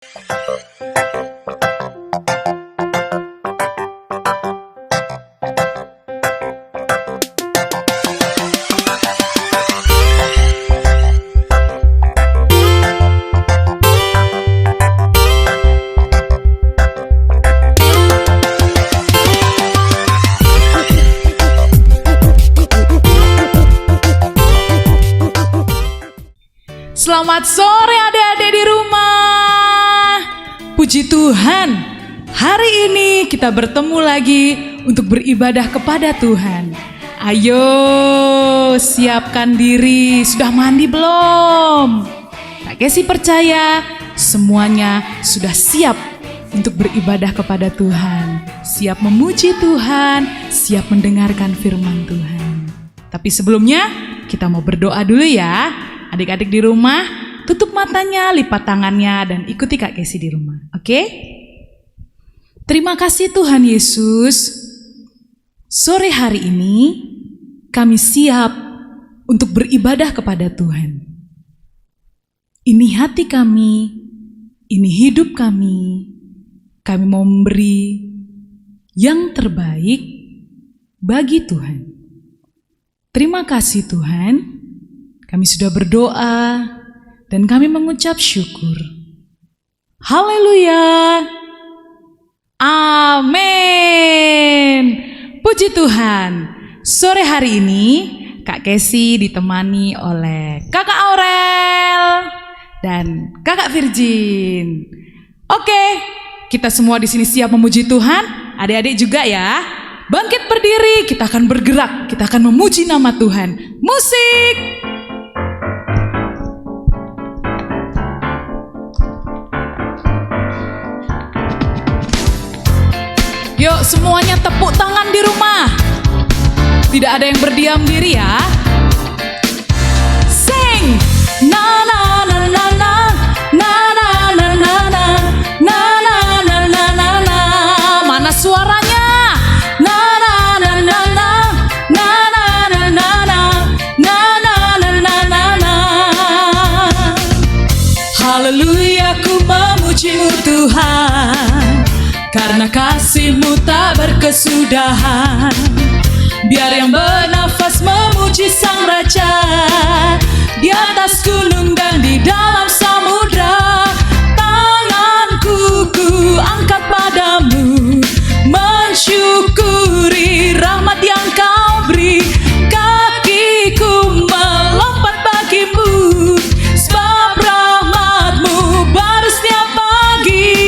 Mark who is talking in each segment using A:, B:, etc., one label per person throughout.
A: Selamat sore adik-adik di rumah. Puji Tuhan, hari ini kita bertemu lagi untuk beribadah kepada Tuhan. Ayo siapkan diri, sudah mandi belum? Kak Kesi percaya semuanya sudah siap untuk beribadah kepada Tuhan. Siap memuji Tuhan, siap mendengarkan firman Tuhan. Tapi sebelumnya kita mau berdoa dulu ya. Adik-adik di rumah, tutup matanya, lipat tangannya, dan ikuti Kak Kesi di rumah. Oke? Terima kasih Tuhan Yesus. Sore hari ini, kami siap untuk beribadah kepada Tuhan. Ini hati kami, ini hidup kami. Kami mau memberi yang terbaik bagi Tuhan. Terima kasih Tuhan. Kami sudah berdoa dan kami mengucap syukur. Haleluya. Amin. Puji Tuhan. Sore hari ini Kak Kesi ditemani oleh Kakak Aurel dan Kakak Virgin. Oke, kita semua di sini siap memuji Tuhan. Adik-adik juga ya. Bangkit berdiri, kita akan bergerak, kita akan memuji nama Tuhan. Musik. Yuk semuanya tepuk tangan di rumah. Tidak ada yang berdiam diri ya. Sing. Na na na na na na na na na na na na na na na na. Mana suaranya? Na na na na na na na na na na na na na na na. Haleluya, ku memuji-Mu Tuhan. Karena kasih-Mu tak berkesudahan. Biar yang bernafas memuji Sang Raja. Di atas gunung dan di dalam samudra. Tanganku ku angkat padamu, mensyukuri rahmat yang Kau beri. Kakiku melompat bagimu, sebab rahmat-Mu baru setiap pagi.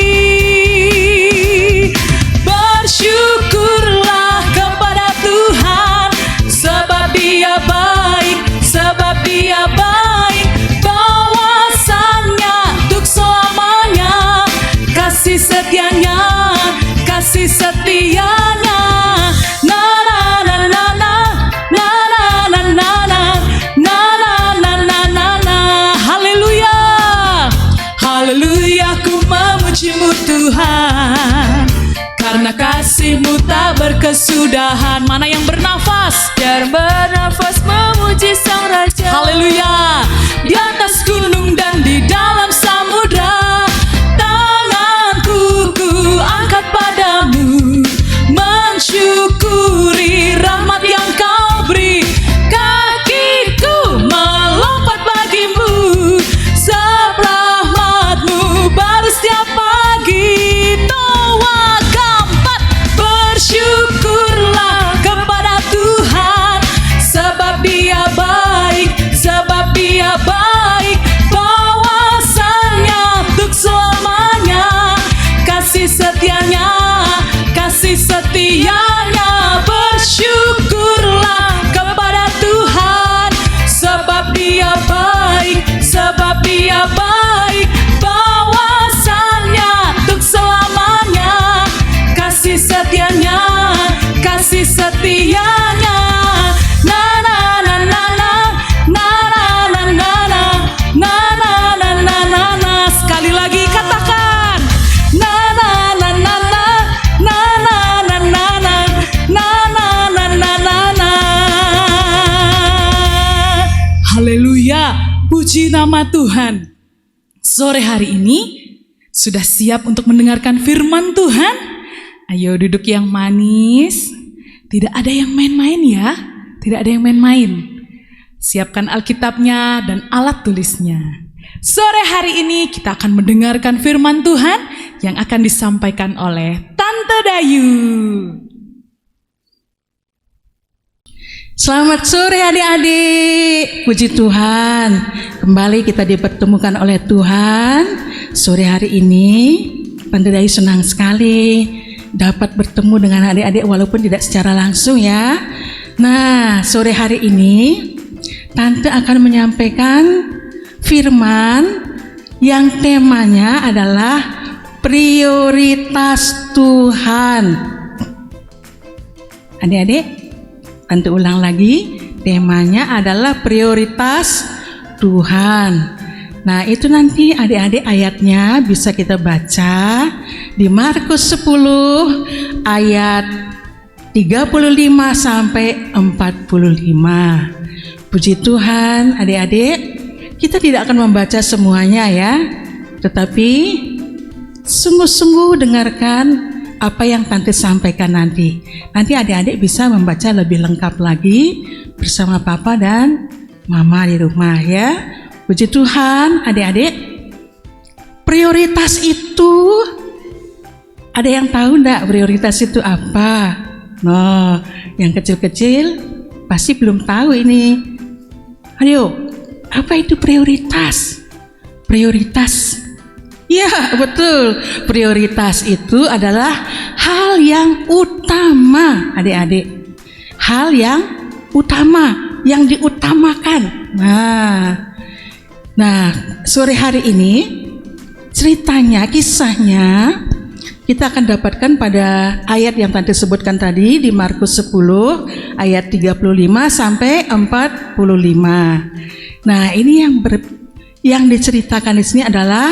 A: Bersyukurlah kepada Tuhan, sebab Dia baik, sebab Dia baik. Bawasannya untuk selamanya, kasih setianya, kasih setianya. Na na na na na na na na na na na na na na na. Haleluya, haleluya, ku memuji-Mu Tuhan. Karena kasih-Mu tak berkesudahan. Mana yang bernafas? Biar bernafas memuji Sang Raja. Haleluya. Di atas gunung dan di dalam samudra. Tanganku ku angkat padamu, mensyukuri rahmat yang Kau beri. Kakiku melompat bagimu, sebab rahmat-Mu baru setiap pagi. Bersyukurlah kepada Tuhan, sebab Dia baik, sebab Dia baik. Bawasannya untuk selamanya, kasih setianya, kasih setianya. Bersyukurlah kepada Tuhan, sebab Dia baik, sebab Dia baik. Bawasannya untuk selamanya, kasih setianya, kasih setianya. Na na na na na na na na na na na na na na na. Sekali lagi katakan. Na na na na na na na na na na na na na na na. Haleluya, puji nama Tuhan. Sore hari ini Sudah siap untuk mendengarkan firman Tuhan? Ayo duduk yang manis. Tidak ada yang main-main ya. Tidak ada yang main-main. Siapkan Alkitabnya dan alat tulisnya. Sore hari ini kita akan mendengarkan firman Tuhan yang akan disampaikan oleh Tante Dayu.
B: Selamat sore adik-adik. Puji Tuhan, kembali kita dipertemukan oleh Tuhan. Sore hari ini Tante Dayu senang sekali dapat bertemu dengan adik-adik walaupun tidak secara langsung ya. Nah, sore hari ini Tante akan menyampaikan firman yang temanya adalah prioritas Tuhan. Adik-adik, Tante ulang lagi, temanya adalah prioritas Tuhan. Nah, itu nanti adik-adik ayatnya bisa kita baca di Markus 10 ayat 35 sampai 45. Puji Tuhan, adik-adik, kita tidak akan membaca semuanya ya, tetapi sungguh-sungguh dengarkan apa yang Tante sampaikan nanti. Nanti adik-adik bisa membaca lebih lengkap lagi bersama Papa dan Mama di rumah ya. Puji Tuhan, adik-adik, prioritas itu, ada yang tahu enggak prioritas itu apa? Nah, yang kecil-kecil pasti belum tahu ini. Ayo, apa itu prioritas? Prioritas, ya betul, prioritas itu adalah hal yang utama adik-adik. Hal yang utama, yang diutamakan. Nah, sore hari ini ceritanya, kisahnya kita akan dapatkan pada ayat yang Tante sebutkan tadi di Markus 10 ayat 35 sampai 45. Nah, ini yang diceritakan di sini adalah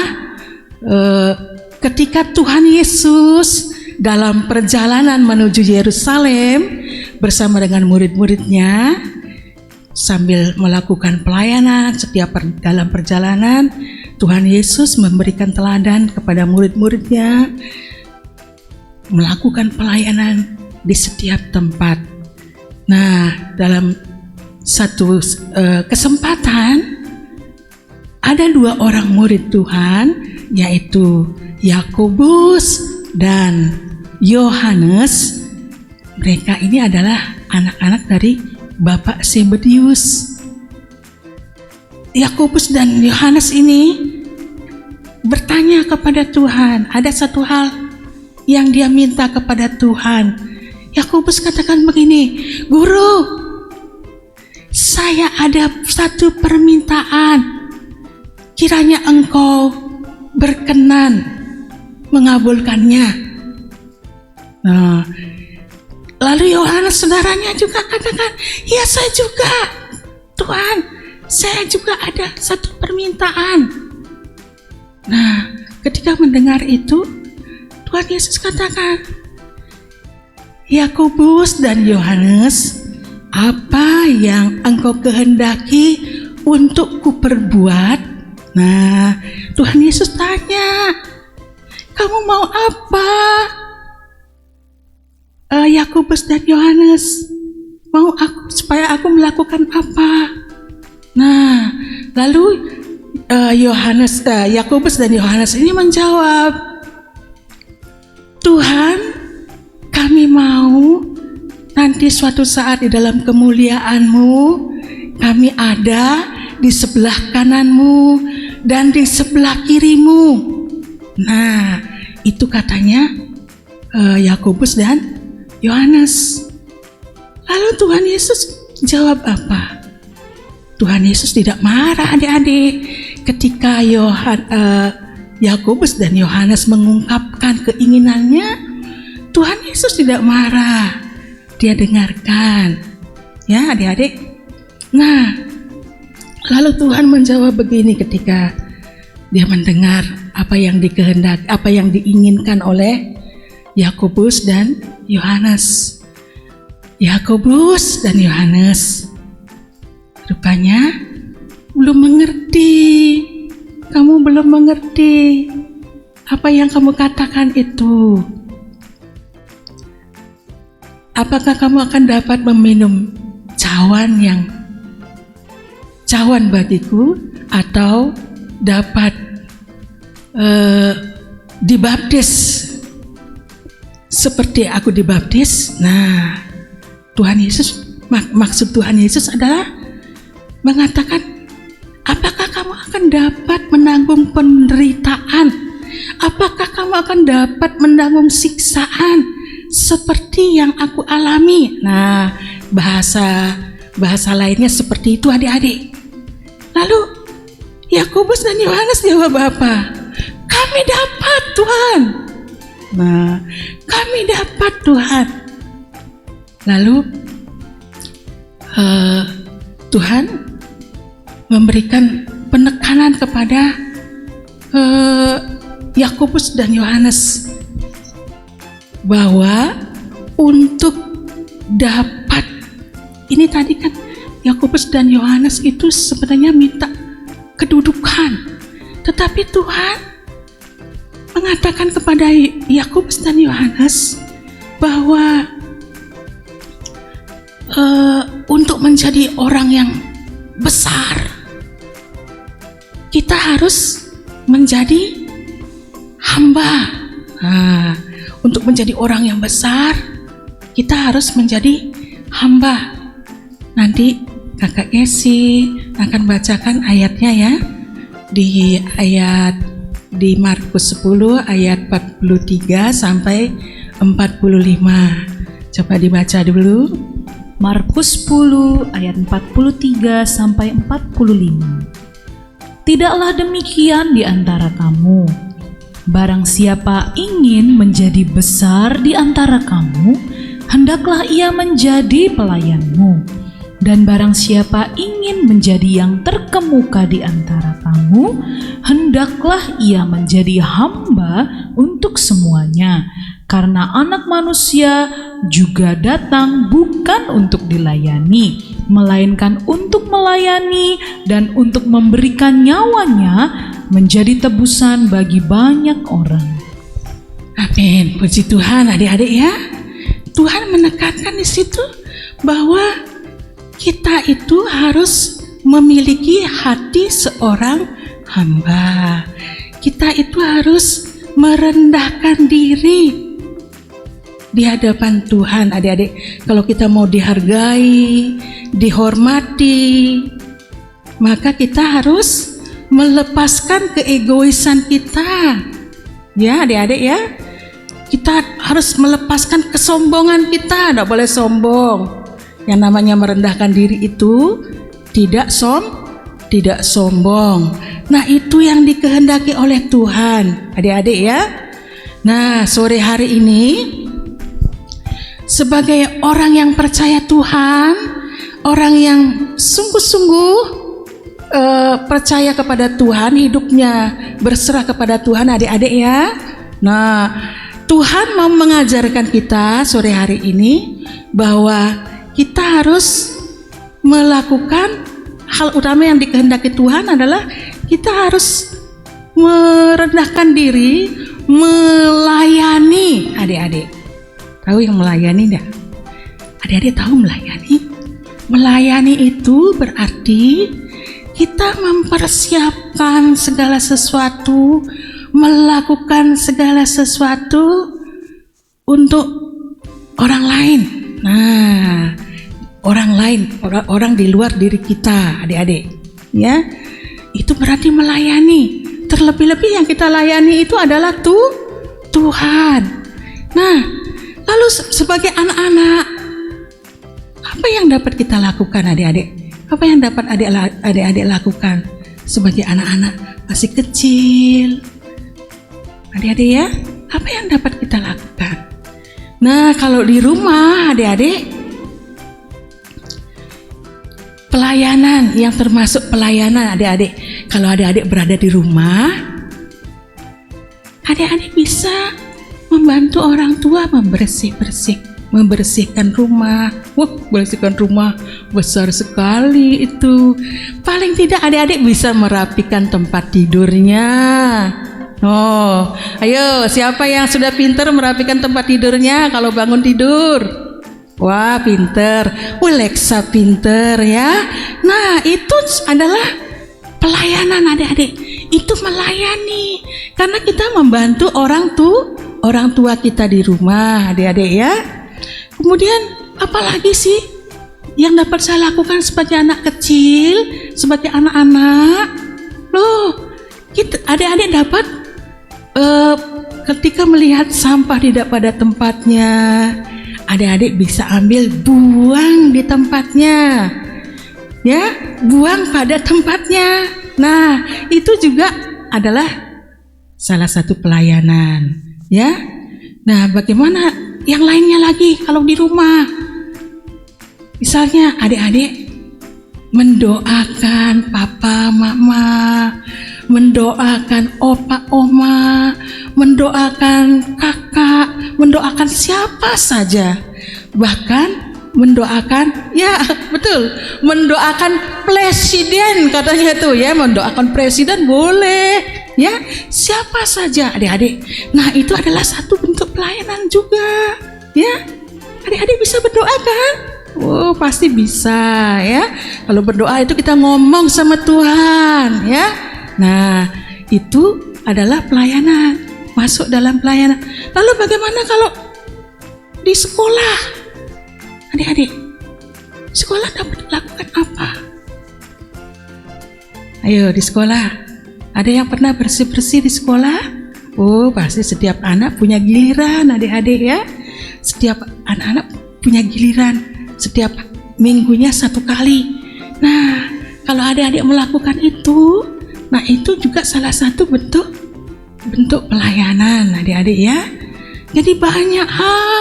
B: ketika Tuhan Yesus dalam perjalanan menuju Yerusalem bersama dengan murid-muridnya sambil melakukan pelayanan. Dalam perjalanan Tuhan Yesus memberikan teladan kepada murid-muridnya melakukan pelayanan di setiap tempat. Nah, dalam satu kesempatan ada dua orang murid Tuhan, yaitu Yakobus dan Yohanes. Mereka ini adalah anak-anak dari Bapak Zebedius. Yakobus dan Yohanes ini bertanya kepada Tuhan. Ada satu hal yang dia minta kepada Tuhan. Yakobus katakan begini, "Guru, saya ada satu permintaan. Kiranya engkau berkenan mengabulkannya." Nah, lalu Yohanes saudaranya juga katakan, "Ya, saya juga, Tuhan, saya juga ada satu permintaan." Nah, ketika mendengar itu, Tuhan Yesus katakan, "Yakobus dan Yohanes, apa yang engkau kehendaki untuk kuperbuat?" Nah, Tuhan Yesus tanya, "Kamu mau apa?" Yakobus dan Yohanes, "Mau supaya aku melakukan apa?" Nah, lalu Yakobus dan Yohanes ini menjawab, "Tuhan, kami mau nanti suatu saat di dalam kemuliaan-Mu, kami ada di sebelah kanan-Mu dan di sebelah kiri-Mu." Nah, itu katanya Yakobus dan Yohanes. Lalu Tuhan Yesus jawab apa? Tuhan Yesus tidak marah adik-adik ketika Yakobus dan Yohanes mengungkapkan keinginannya. Tuhan Yesus tidak marah, dia dengarkan ya adik-adik. Nah, lalu Tuhan menjawab begini ketika dia mendengar apa yang dikehendaki, apa yang diinginkan oleh Yakobus dan Yohanes. Yakobus dan Yohanes rupanya belum mengerti. Kamu belum mengerti apa yang kamu katakan itu? Apakah kamu akan dapat meminum cawan bagiku, atau dapat dibaptis seperti aku dibaptis? Nah, Tuhan Yesus, maksud Tuhan Yesus adalah mengatakan, apakah kamu akan dapat menanggung penderitaan? Apakah kamu akan dapat menanggung siksaan seperti yang aku alami? Nah, bahasa lainnya seperti itu, adik-adik. Lalu Yakobus dan Yohanes jawab apa? Kami dapat, Tuhan. Nah, kami dapat, Tuhan. Lalu Tuhan memberikan penekanan kepada Yakobus dan Yohanes bahwa untuk dapat, ini tadi kan Yakobus dan Yohanes itu sebenarnya minta kedudukan, tetapi Tuhan mengatakan kepada Yakobus dan Yohanes bahwa untuk menjadi orang yang besar, kita harus menjadi hamba. Nah, untuk menjadi orang yang besar, kita harus menjadi hamba. Nanti Kakak Esi akan bacakan ayatnya ya, di Markus 10 ayat 43 sampai 45. Coba dibaca dulu.
C: Markus 10 ayat 43 sampai 45. Tidaklah demikian di antara kamu. Barang siapa ingin menjadi besar di antara kamu, hendaklah ia menjadi pelayanmu. Dan barang siapa ingin menjadi yang terkemuka di antara kamu, hendaklah ia menjadi hamba untuk semuanya. Karena Anak Manusia juga datang bukan untuk dilayani, melainkan untuk melayani dan untuk memberikan nyawanya menjadi tebusan bagi banyak orang.
B: Amin. Puji Tuhan, adik-adik ya. Tuhan menekankan di situ bahwa kita itu harus memiliki hati seorang hamba. Kita itu harus merendahkan diri di hadapan Tuhan, adik-adik. Kalau kita mau dihargai, dihormati, maka kita harus melepaskan keegoisan kita. Ya, adik-adik ya. Kita harus melepaskan kesombongan kita, tidak boleh sombong. Yang namanya merendahkan diri itu tidak sombong. Nah, itu yang dikehendaki oleh Tuhan, adik-adik ya. Nah, sore hari ini sebagai orang yang percaya Tuhan, orang yang sungguh-sungguh percaya kepada Tuhan, hidupnya berserah kepada Tuhan, adik-adik ya. Nah, Tuhan mau mengajarkan kita sore hari ini bahwa kita harus melakukan hal utama yang dikehendaki Tuhan adalah kita harus merendahkan diri, melayani, adik-adik. Tahu yang melayani enggak? Adik-adik tahu melayani? Melayani itu berarti kita mempersiapkan segala sesuatu, melakukan segala sesuatu untuk orang lain. Nah, orang lain, orang di luar diri kita, adik-adik. Ya, itu berarti melayani. Terlebih-lebih yang kita layani itu adalah Tuhan. Nah, lalu sebagai anak-anak, apa yang dapat kita lakukan, adik-adik? Apa yang dapat adik-adik lakukan sebagai anak-anak masih kecil? Adik-adik ya, apa yang dapat kita lakukan? Nah, kalau di rumah adik-adik, pelayanan yang termasuk pelayanan adik-adik. Kalau adik-adik berada di rumah, adik-adik bisa membantu orang tua membersihkan rumah. Wah, membersihkan rumah besar sekali itu. Paling tidak adik-adik bisa merapikan tempat tidurnya. Oh, ayo siapa yang sudah pinter merapikan tempat tidurnya kalau bangun tidur? Wah, pinter. Lexa pinter ya. Nah, itu adalah pelayanan adik-adik. Itu melayani. Karena kita membantu orang tua kita di rumah, adik-adik ya. Kemudian apalagi sih yang dapat saya lakukan sebagai anak kecil, sebagai anak-anak? Loh, kita adik-adik dapat ketika melihat sampah tidak pada tempatnya, adik-adik bisa ambil, buang di tempatnya, ya, buang pada tempatnya. Nah, itu juga adalah salah satu pelayanan, ya. Nah, bagaimana yang lainnya lagi kalau di rumah? Misalnya adik-adik mendoakan papa, mama, mendoakan opa, oma, mendoakan kakak, mendoakan siapa saja. Bahkan mendoakan, ya betul, mendoakan presiden katanya tuh ya, mendoakan presiden boleh ya, siapa saja adik-adik. Nah, itu adalah satu bentuk pelayanan juga ya. Adik-adik bisa berdoa kan? Oh, pasti bisa ya. Kalau berdoa itu kita ngomong sama Tuhan ya. Nah, itu adalah pelayanan, masuk dalam pelayanan. Lalu bagaimana kalau di sekolah? Adik-adik, sekolah dapat lakukan apa? Ayo, di sekolah, ada yang pernah bersih-bersih di sekolah? Oh, pasti setiap anak punya giliran adik-adik ya. Setiap anak-anak punya giliran. Setiap minggunya 1 kali. Nah, kalau adik-adik melakukan itu, nah itu juga salah satu bentuk pelayanan adik-adik ya. Jadi banyak hal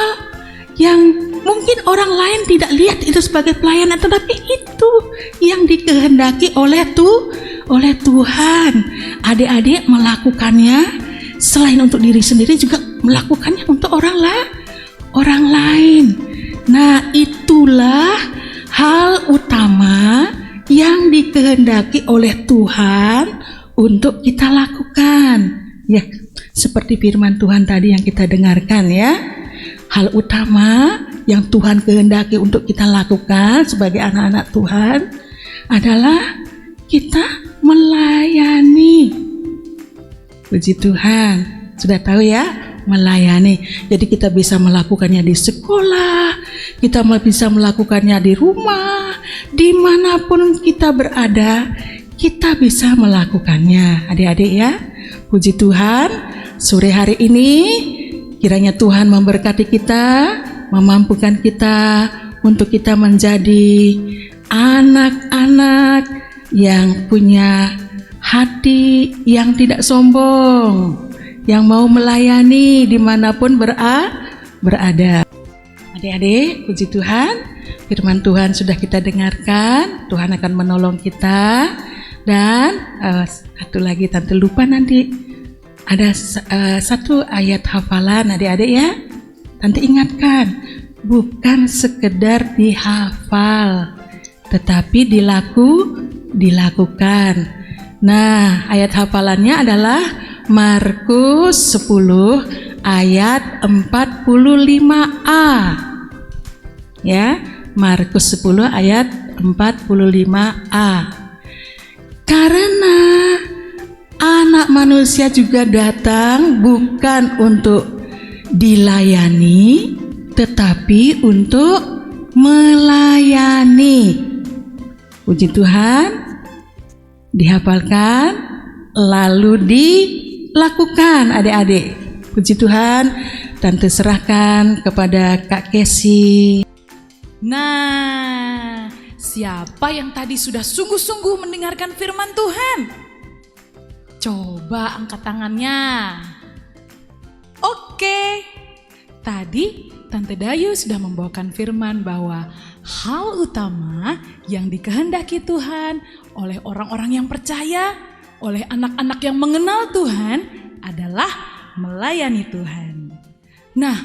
B: yang mungkin orang lain tidak lihat itu sebagai pelayanan, tetapi itu yang dikehendaki oleh Tuhan. Adik-adik melakukannya selain untuk diri sendiri, juga melakukannya untuk orang lain. Nah, itulah hal utama yang dikehendaki oleh Tuhan untuk kita lakukan. Ya, seperti firman Tuhan tadi yang kita dengarkan ya. Hal utama yang Tuhan kehendaki untuk kita lakukan sebagai anak-anak Tuhan adalah kita melayani. Puji Tuhan, sudah tahu ya, melayani. Jadi kita bisa melakukannya di sekolah, kita bisa melakukannya di rumah, dimanapun kita berada, kita bisa melakukannya adik-adik ya. Puji Tuhan, sore hari ini kiranya Tuhan memberkati kita, memampukan kita untuk kita menjadi anak-anak yang punya hati yang tidak sombong, yang mau melayani dimanapun berada. Adik-adik, puji Tuhan, firman Tuhan sudah kita dengarkan. Tuhan akan menolong kita. Dan satu lagi, Tante lupa nanti, ada satu ayat hafalan adik-adik ya. Tante ingatkan, bukan sekedar dihafal, tetapi dilakukan. Nah, ayat hafalannya adalah Markus 10 ayat 45a. Ya, Markus 10 ayat 45a. Karena Anak Manusia juga datang bukan untuk dilayani, tetapi untuk melayani. Puji Tuhan, dihafalkan lalu dilakukan adik-adik. Puji Tuhan, Tante serahkan kepada Kak Kesi.
A: Nah, siapa yang tadi sudah sungguh-sungguh mendengarkan firman Tuhan? Coba angkat tangannya. Oke, tadi Tante Dayu sudah membawakan firman bahwa hal utama yang dikehendaki Tuhan oleh orang-orang yang percaya, oleh anak-anak yang mengenal Tuhan adalah melayani Tuhan. Nah,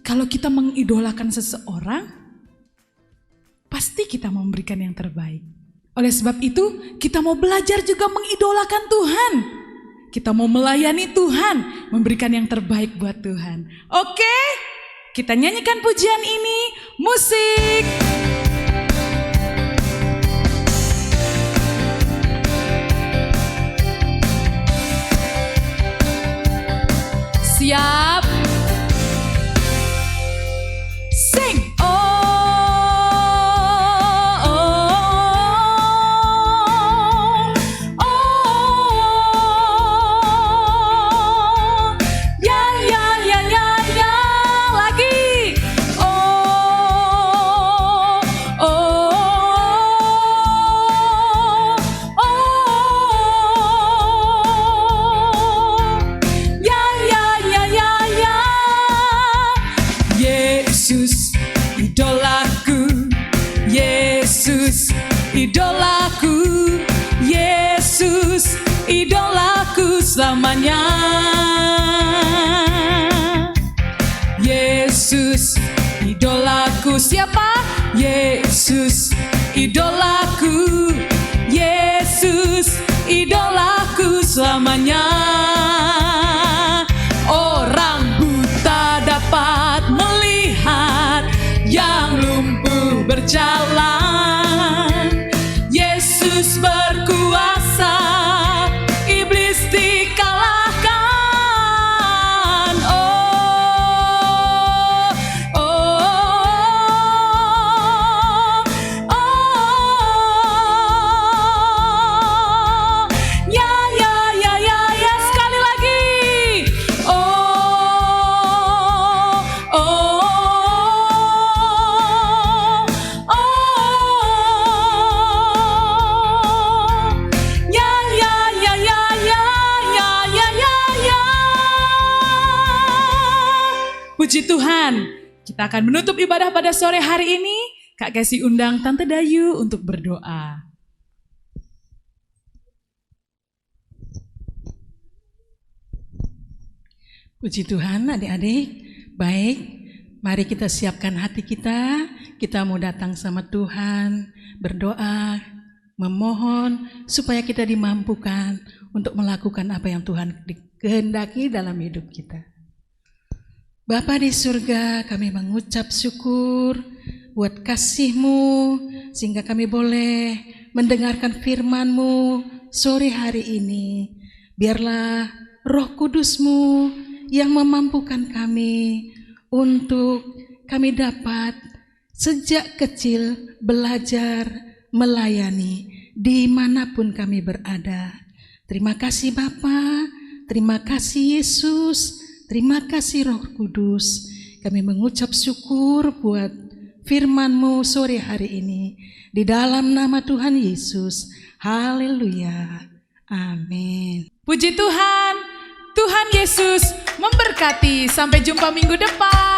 A: kalau kita mengidolakan seseorang, pasti kita memberikan yang terbaik. Oleh sebab itu, kita mau belajar juga mengidolakan Tuhan. kita mau melayani Tuhan, memberikan yang terbaik buat Tuhan. Oke, kita nyanyikan pujian ini, musik. Siap. Sing. Idolaku, Yesus, idolaku selamanya. Yesus, idolaku. Siapa? Yesus, idolaku. Yesus, idolaku selamanya. Orang buta dapat melihat, yang lumpuh berjalan. Yesus berkuasa, iblis dikalahkan. Oh, oh, oh, ya, ya, ya, ya, ya, sekali lagi. Oh, oh, puji Tuhan, kita akan menutup ibadah pada sore hari ini. Kak Kesi undang Tante Dayu untuk berdoa.
B: Puji Tuhan, adik-adik. Baik, mari kita siapkan hati kita. Kita mau datang sama Tuhan, berdoa, memohon supaya kita dimampukan untuk melakukan apa yang Tuhan kehendaki dalam hidup kita. Bapa di surga, kami mengucap syukur buat kasih-Mu sehingga kami boleh mendengarkan firman-Mu sore hari ini. Biarlah Roh Kudus-Mu yang memampukan kami untuk kami dapat sejak kecil belajar melayani dimanapun kami berada. Terima kasih Bapa, terima kasih Yesus, terima kasih Roh Kudus. Kami mengucap syukur buat firman-Mu sore hari ini. Di dalam nama Tuhan Yesus. Haleluya. Amin.
A: Puji Tuhan, Tuhan Yesus memberkati. Sampai jumpa minggu depan.